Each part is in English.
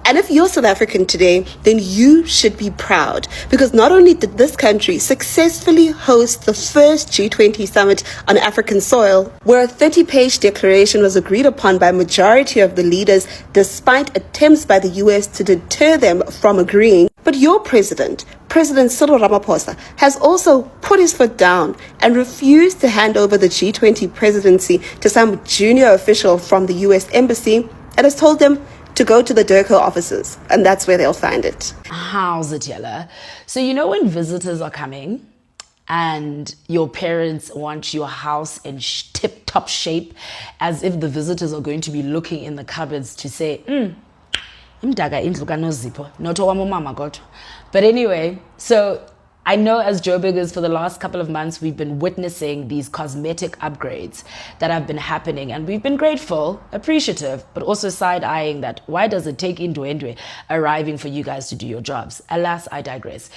And if you're South African today, then you should be proud, because not only did this country successfully host the first G20 summit on African soil, where a 30-page declaration was agreed upon by a majority of the leaders despite attempts by the US to deter them from agreeing, but your president, President Cyril Ramaphosa, has also put his foot down and refused to hand over the G20 presidency to some junior official from the US embassy and has told them to go to the DIRCO offices, and that's where they'll find it. How's it, Yella? So you know when visitors are coming and your parents want your house in tip-top shape, as if the visitors are going to be looking in the cupboards to say, imdaga indlu kanozipho, not owamomama kodwa. But anyway, so I know as Joburgers for the last couple of months, we've been witnessing these cosmetic upgrades that have been happening, and we've been grateful, appreciative, but also side-eyeing that why does it take Indwendwe arriving for you guys to do your jobs? Alas, I digress.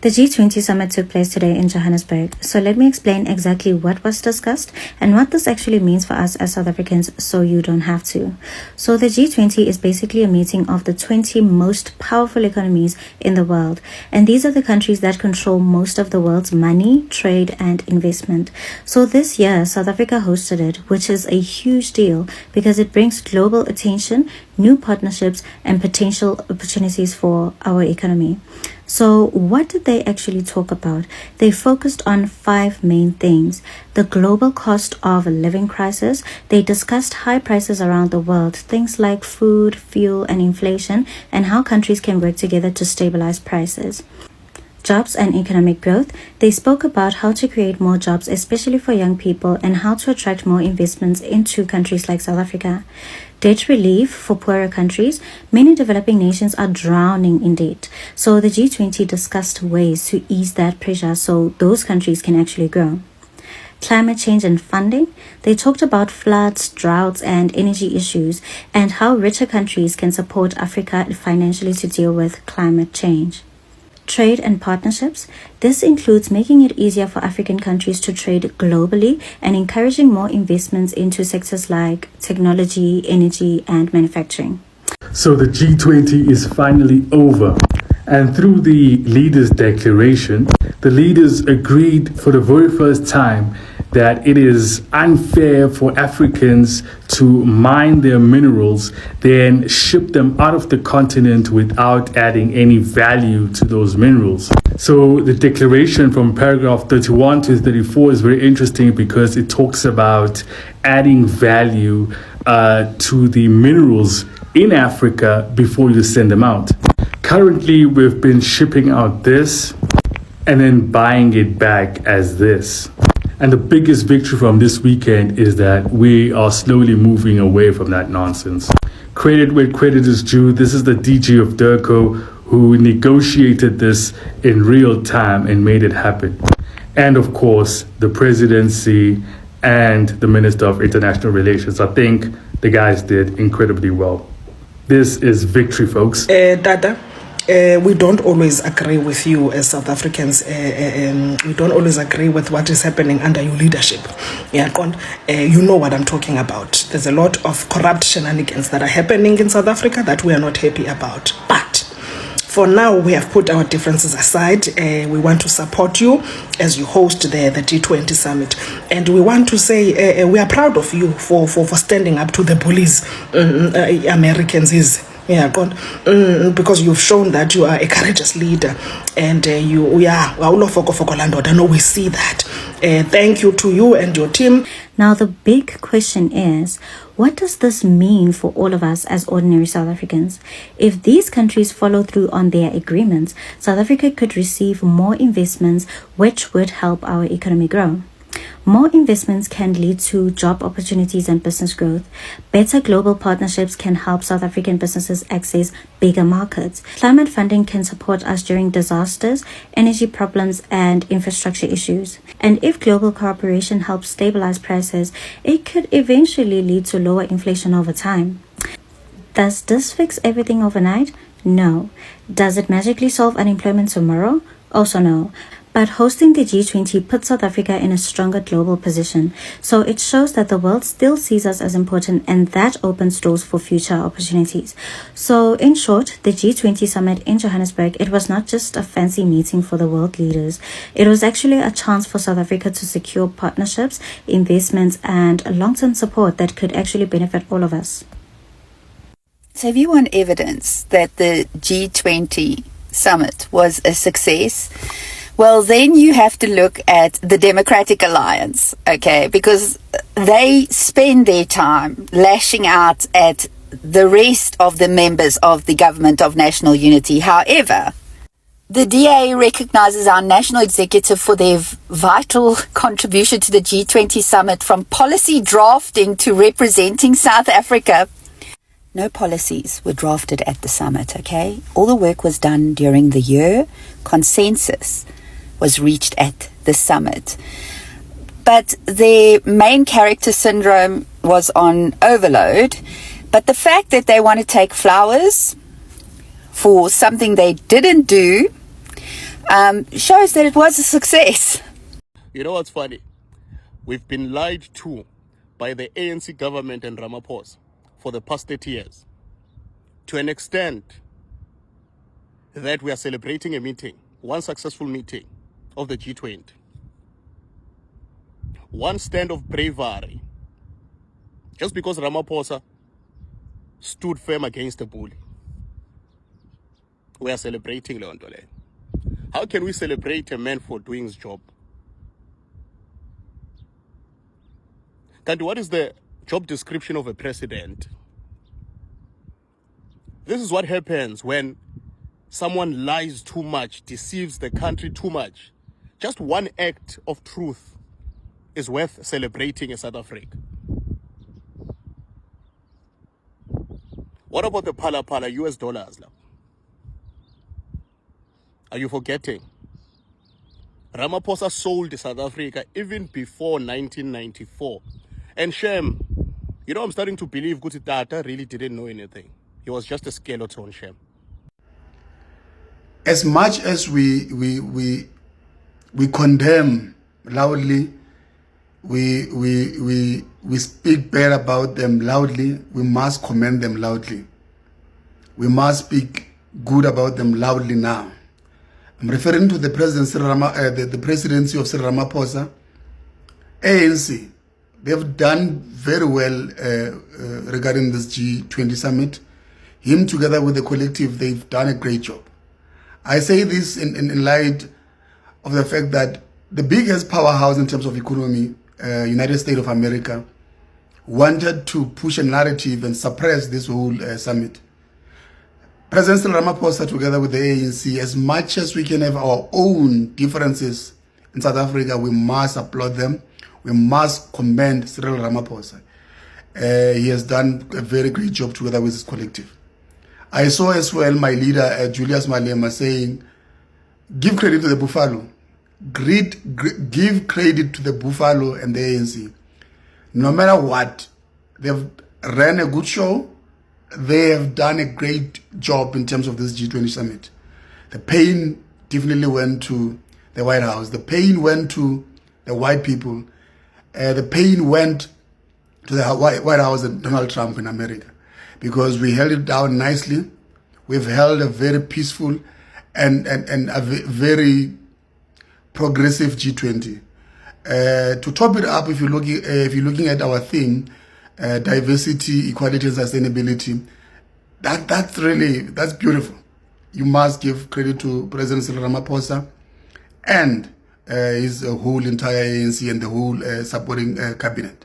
The G20 summit took place today in Johannesburg, so let me explain exactly what was discussed and what this actually means for us as South Africans so you don't have to. So the G20 is basically a meeting of the 20 most powerful economies in the world, and these are the countries that control most of the world's money, trade, and investment. So this year, South Africa hosted it, which is a huge deal because it brings global attention, new partnerships, and potential opportunities for our economy. So what did they actually talk about? They focused on 5 main things. The global cost of a living crisis. They discussed high prices around the world, things like food, fuel, and inflation, and how countries can work together to stabilize prices. Jobs and economic growth. They spoke about how to create more jobs, especially for young people, and how to attract more investments into countries like South Africa. Debt relief for poorer countries. Many developing nations are drowning in debt. So the G20 discussed ways to ease that pressure so those countries can actually grow. Climate change and funding. They talked about floods, droughts, and energy issues, and how richer countries can support Africa financially to deal with climate change. Trade and partnerships. This includes making it easier for African countries to trade globally and encouraging more investments into sectors like technology, energy, and manufacturing. So the G20 is finally over. And through the leaders' declaration, the leaders agreed for the very first time that it is unfair for Africans to mine their minerals, then ship them out of the continent without adding any value to those minerals. So the declaration from paragraph 31 to 34 is very interesting because it talks about adding value to the minerals in Africa before you send them out. Currently, we've been shipping out this and then buying it back as this. And the biggest victory from this weekend is that we are slowly moving away from that nonsense. Credit where credit is due. This is the DG of DIRCO who negotiated this in real time and made it happen. And of course, the presidency and the Minister of International Relations. I think the guys did incredibly well. This is victory, folks. Dada, we don't always agree with you as South Africans. We don't always agree with what is happening under your leadership. Yeah, you know what I'm talking about. There's a lot of corrupt shenanigans that are happening in South Africa that we are not happy about. But for now, we have put our differences aside. We want to support you as you host the G20 summit. And we want to say we are proud of you for standing up to the bullies Americans is. Yeah, because you've shown that you are a courageous leader, and we see that. Thank you to you and your team. Now, the big question is, what does this mean for all of us as ordinary South Africans? If these countries follow through on their agreements, South Africa could receive more investments, which would help our economy grow. More investments can lead to job opportunities and business growth. Better global partnerships can help South African businesses access bigger markets. Climate funding can support us during disasters, energy problems, and infrastructure issues. And if global cooperation helps stabilize prices, it could eventually lead to lower inflation over time. Does this fix everything overnight? No. Does it magically solve unemployment tomorrow? Also no. But hosting the G20 put South Africa in a stronger global position. So it shows that the world still sees us as important, and that opens doors for future opportunities. So in short, the G20 summit in Johannesburg, it was not just a fancy meeting for the world leaders. It was actually a chance for South Africa to secure partnerships, investments, and long-term support that could actually benefit all of us. So if you want evidence that the G20 summit was a success, well, then you have to look at the Democratic Alliance, okay? Because they spend their time lashing out at the rest of the members of the Government of National Unity. However, the DA recognizes our national executive for their vital contribution to the G20 summit, from policy drafting to representing South Africa. No policies were drafted at the summit, okay? All the work was done during the year. Consensus was reached at the summit. But their main character syndrome was on overload. But the fact that they want to take flowers for something they didn't do shows that it was a success. You know what's funny? We've been lied to by the ANC government and Ramaphosa for the past 30 years, to an extent that we are celebrating a meeting, one successful meeting of the G20. One stand of bravery, just because Ramaphosa stood firm against the bully. We are celebrating Leontole. How can we celebrate a man for doing his job? Kanti, what is the job description of a president? This is what happens when someone lies too much, deceives the country too much. Just one act of truth is worth celebrating in South Africa. What about the pala US dollars? Are you forgetting? Ramaphosa sold South Africa even before 1994. And shame, you know, I'm starting to believe Guti Tata really didn't know anything. He was just a skeleton, shame. As much as we condemn loudly, we speak bad about them loudly, we must commend them loudly. We must speak good about them loudly now. I'm referring to the presidency, the presidency of Cyril Ramaphosa, ANC. They've done very well regarding this G20 summit. Him together with the collective, they've done a great job. I say this in light of the fact that the biggest powerhouse in terms of economy, United States of America, wanted to push a narrative and suppress this whole summit. President Cyril Ramaphosa together with the ANC, as much as we can have our own differences in South Africa, we must applaud them. We must commend Cyril Ramaphosa. He has done a very great job together with his collective. I saw as well my leader, Julius Malema, saying, give credit to the Buffalo. Give credit to the Buffalo and the ANC. No matter what, they've ran a good show. They have done a great job in terms of this G20 summit. The pain definitely went to the White House. The pain went to the white people. The pain went to the White House and Donald Trump in America, because we held it down nicely. We've held a very peaceful and a very progressive G20. To top it up, if you're looking at our theme, diversity, equality, and sustainability, that's beautiful. You must give credit to President Cyril Ramaphosa and his whole entire ANC and the whole supporting cabinet.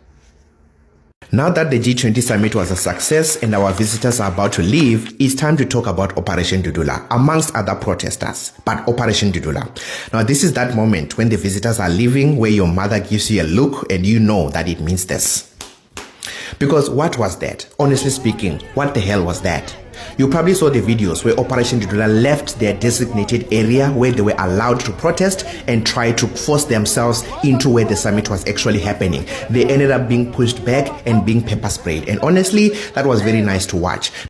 Now that the G20 summit was a success and our visitors are about to leave, it's time to talk about Operation Dudula, amongst other protesters. But Operation Dudula. Now this is that moment when the visitors are leaving, where your mother gives you a look and you know that it means this. Because what was that? Honestly speaking, what the hell was that? You probably saw the videos where Operation Dudula left their designated area where they were allowed to protest and try to force themselves into where the summit was actually happening. They ended up being pushed back and being pepper sprayed. And honestly, that was very nice to watch.